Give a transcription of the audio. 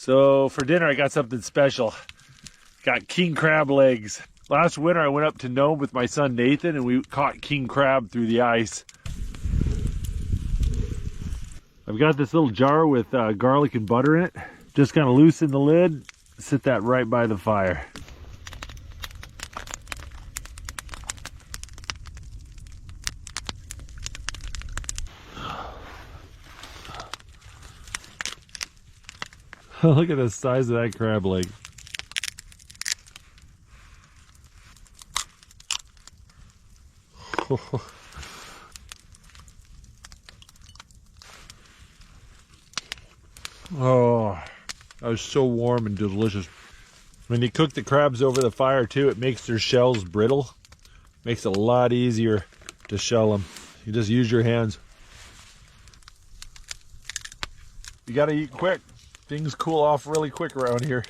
So for dinner, I got something special. Got king crab legs. Last winter, I went up to Nome with my son Nathan, and we caught king crab through the ice. I've got this little jar with garlic and butter in it. Just kind of loosen the lid, sit that right by the fire. Look at the size of that crab leg. Oh, that was so warm and delicious. When you cook the crabs over the fire too, it makes their shells brittle. Makes it a lot easier to shell them. You just use your hands. You gotta eat quick. Things cool off really quick around here.